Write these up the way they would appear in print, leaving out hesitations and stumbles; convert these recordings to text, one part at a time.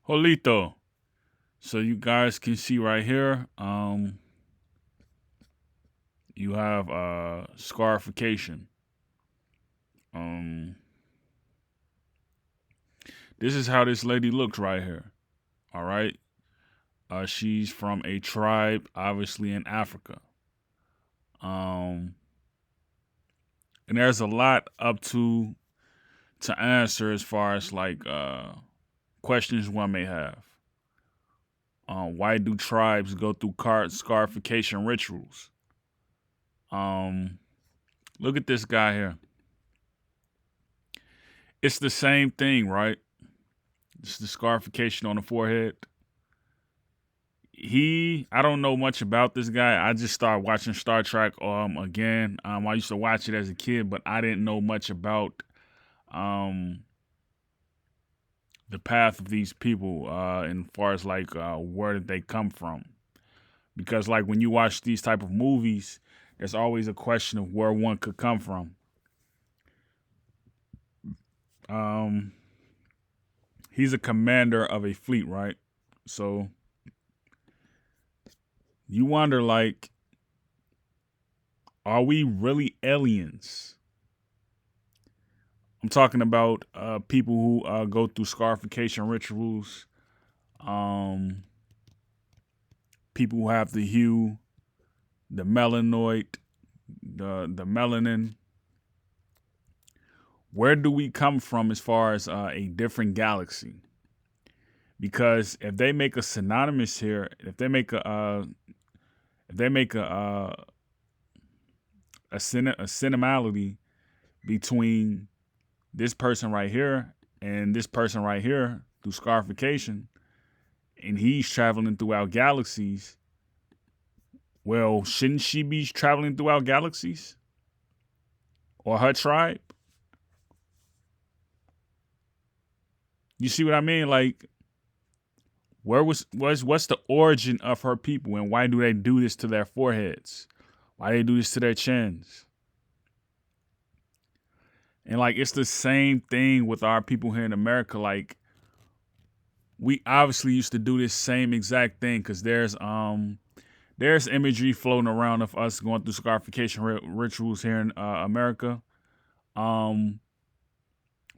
Jolito. So you guys can see right here, you have scarification. Um, this is how this lady looks right here. All right. She's from a tribe, obviously in Africa. Um, and there's a lot up to answer as far as like questions one may have. Why do tribes go through scarification rituals? Um, Look at this guy here. It's the same thing, right? It's the scarification on the forehead. I don't know much about this guy. I just started watching Star Trek again. I used to watch it as a kid, but I didn't know much about um the path of these people and far as like where did they come from. Because like when you watch these type of movies, there's always a question of where one could come from. Um he's a commander of a fleet, right? So you wonder like, are we really aliens? I'm talking about people who go through scarification rituals, um, people who have the hue, the melanoid, the melanin. Where do we come from as far as a different galaxy? Because if they make a synonymous here, if they make a cinemality between this person right here and this person right here through scarification, and he's traveling throughout galaxies, well, shouldn't she be traveling throughout galaxies? Or her tribe? You see what I mean? Like, what's the origin of her people and why do they do this to their foreheads? Why they do this to their chins? And like it's the same thing with our people here in America. Like, we obviously used to do this same exact thing because there's imagery floating around of us going through scarification rituals here in America. Um,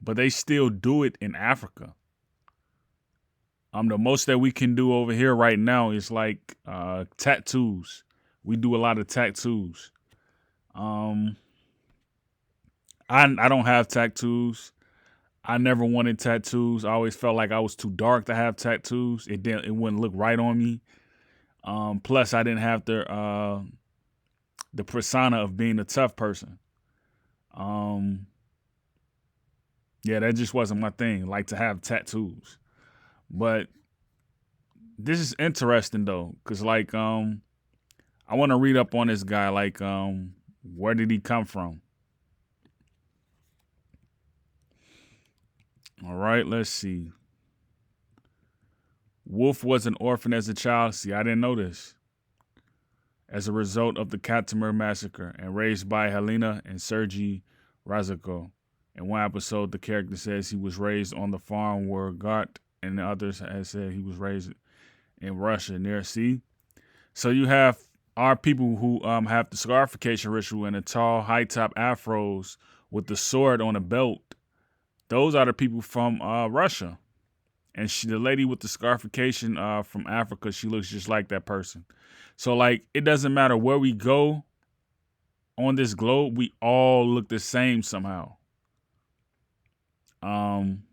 but they still do it in Africa. The most that we can do over here right now is like tattoos. We do a lot of tattoos. Um, I don't have tattoos. I never wanted tattoos. I always felt like I was too dark to have tattoos. It wouldn't look right on me. Plus, I didn't have the persona of being a tough person. Um, yeah, that just wasn't my thing. Like to have tattoos. But this is interesting though, cause like I want to read up on this guy. Like where did he come from? All right, let's see. Wolf was an orphan as a child. See, I didn't know this. As a result of the Katmai massacre, and raised by Helena and Sergei Razako. In one episode, the character says he was raised on the farm where Gart and the others had said he was raised in Russia near sea. So you have our people who have the scarification ritual and the tall, high top afros with the sword on a belt. Those are the people from Russia. And the lady with the scarification from Africa, she looks just like that person. So like, it doesn't matter where we go on this globe, we all look the same somehow. Um,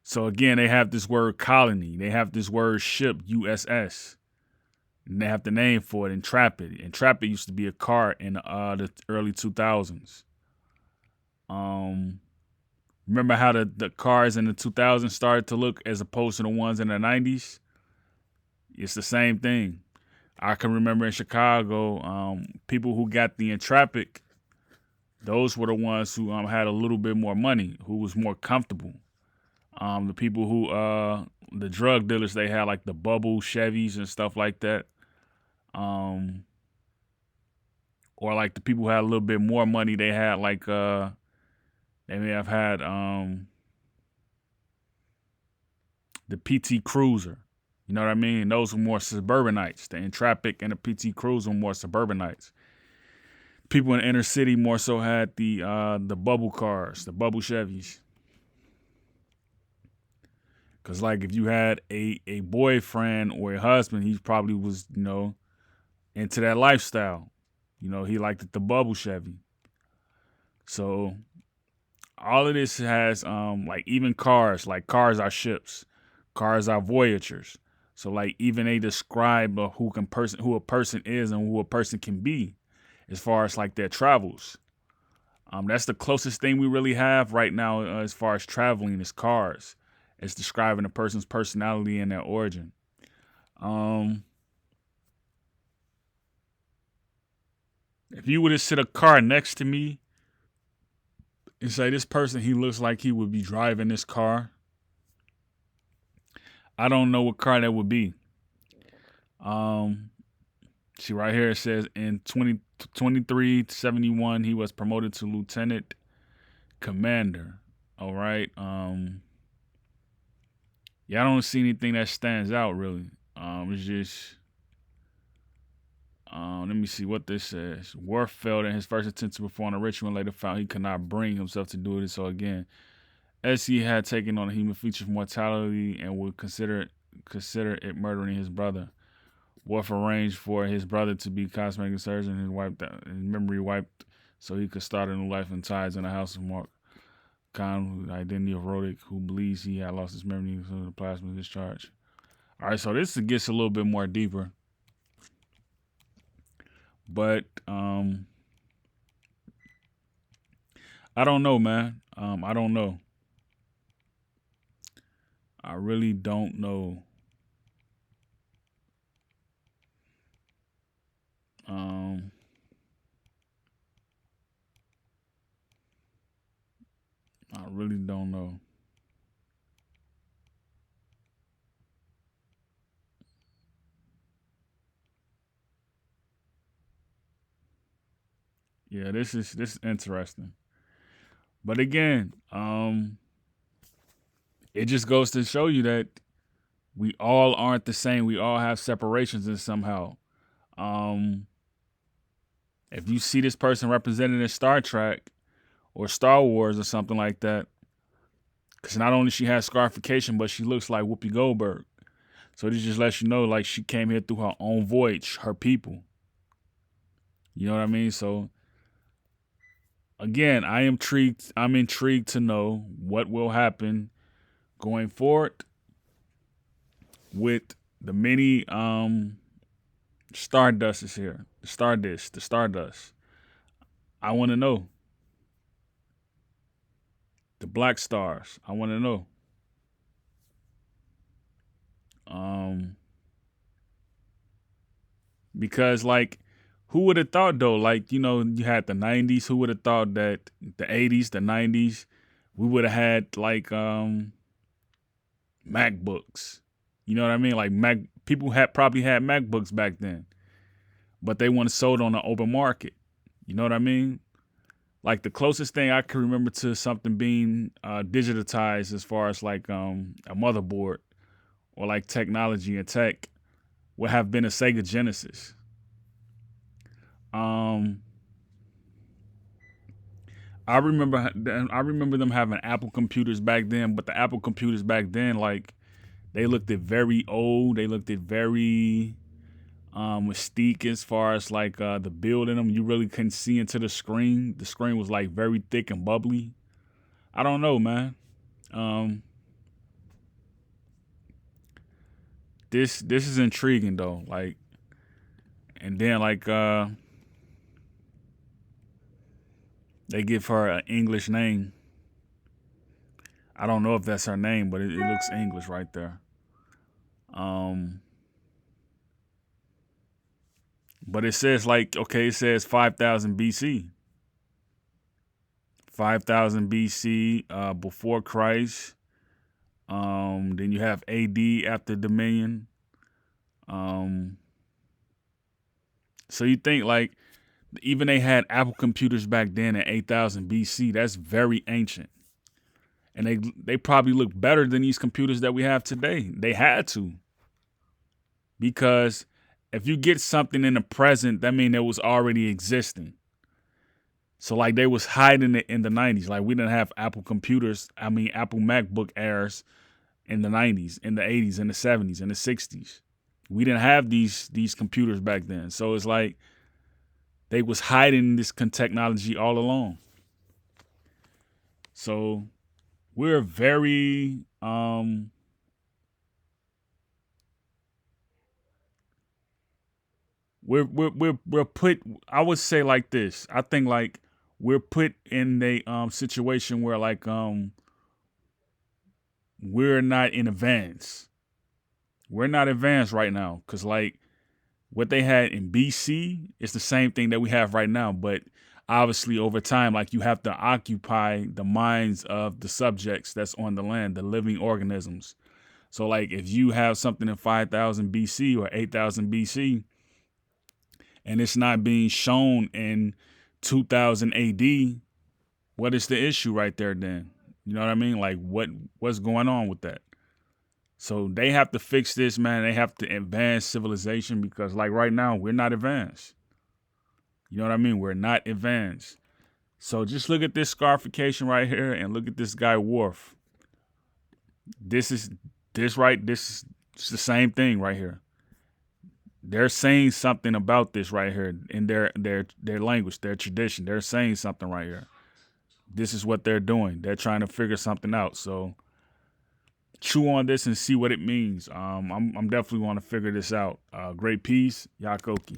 so again, they have this word colony. They have this word ship, USS. And they have the name for it, Intrepid. Intrepid used to be a car in the early 2000s. Remember how the cars in the 2000s started to look as opposed to the ones in the 90s? It's the same thing. I can remember in Chicago, people who got the Intrepid, those were the ones who had a little bit more money, who was more comfortable. The people who, the drug dealers, they had like the bubble Chevys and stuff like that. Um, or like the people who had a little bit more money, they had like, they may have had, the PT Cruiser. You know what I mean? Those were more suburbanites. The Intrepid and the PT Cruiser were more suburbanites. People in the inner city more so had the bubble cars, the bubble Chevys. Cause like if you had a boyfriend or a husband, he probably was, into that lifestyle. He liked the bubble Chevy. So all of this has like even cars, like cars are ships, cars are voyagers. So like even they describe who a person is and who a person can be as far as like their travels. That's the closest thing we really have right now as far as traveling is cars. It's describing a person's personality and their origin. Um, if you were to sit a car next to me and say this person, he looks like he would be driving this car, I don't know what car that would be. Um, See right here it says in 2371 he was promoted to lieutenant commander. All right. Yeah, I don't see anything that stands out really. It's just let me see what this says. Worf failed in his first attempt to perform a ritual and later found he could not bring himself to do it. So again, as he had taken on a human feature of mortality and would consider it murdering his brother. Worf arranged for his brother to be cosmetic surgeon and his memory wiped so he could start a new life in ties in the house of Mark Khan, the identity of Rodic, who believes he had lost his memory because of the plasma discharge. All right, so this gets a little bit more deeper. But I don't know, man. I don't know. I really don't know. Um, I really don't know. Yeah, this is interesting. But again, it just goes to show you that we all aren't the same. We all have separations in somehow. Um, if you see this person represented in Star Trek or Star Wars or something like that, because not only she has scarification, but she looks like Whoopi Goldberg. So this just lets you know, like she came here through her own voyage, her people. You know what I mean? So again, I am intrigued. I'm intrigued to know what will happen going forward with the many Stardust is here. The Stardust. I want to know. The Black Stars. I want to know. Um, because like, who would have thought though? Like, you had the '90s. Who would have thought that the '80s, the '90s, we would have had like MacBooks. You know what I mean? Like people had probably had MacBooks back then, but they weren't sold on the open market. You know what I mean? Like the closest thing I can remember to something being digitized as far as like a motherboard or like technology and tech would have been a Sega Genesis. Um, I remember them having Apple computers back then, but the Apple computers back then, like they looked at very old. They looked at very mystique as far as like the build in them. You really couldn't see into the screen. The screen was like very thick and bubbly. I don't know, man. Um, this is intriguing though. Like, and then like they give her an English name. I don't know if that's her name, but it looks English right there. Um, but it says like okay, it says 5,000 BC. 5,000 BC before Christ. Then you have AD after Dominion. Um, so you think like even they had Apple computers back then at 8,000 BC. That's very ancient. And they probably look better than these computers that we have today. They had to. Because if you get something in the present, that means it was already existing. So like they was hiding it in the 90s. Like we didn't have Apple computers, Apple MacBook Airs in the 90s, in the 80s, in the 70s, in the 60s. We didn't have these computers back then. So it's like they was hiding this technology all along. So we're very we're put, I would say like this. I think like we're put in a situation where like we're not in advance. We're not advanced right now cuz like what they had in BC is the same thing that we have right now, but obviously over time like you have to occupy the minds of the subjects that's on the land, the living organisms. So like if you have something in 5000 BC or 8000 BC and it's not being shown in 2000 AD, what is the issue right there then? You know what I mean? Like what's going on with that? So they have to fix this, man. They have to advance civilization because like right now we're not advanced. You know what I mean? We're not advanced. So just look at this scarification right here and look at this guy Worf. This is it's the same thing right here. They're saying something about this right here in their language, their tradition. They're saying something right here. This is what they're doing. They're trying to figure something out. So chew on this and see what it means. I'm definitely want to figure this out. Great peace, Yakoki.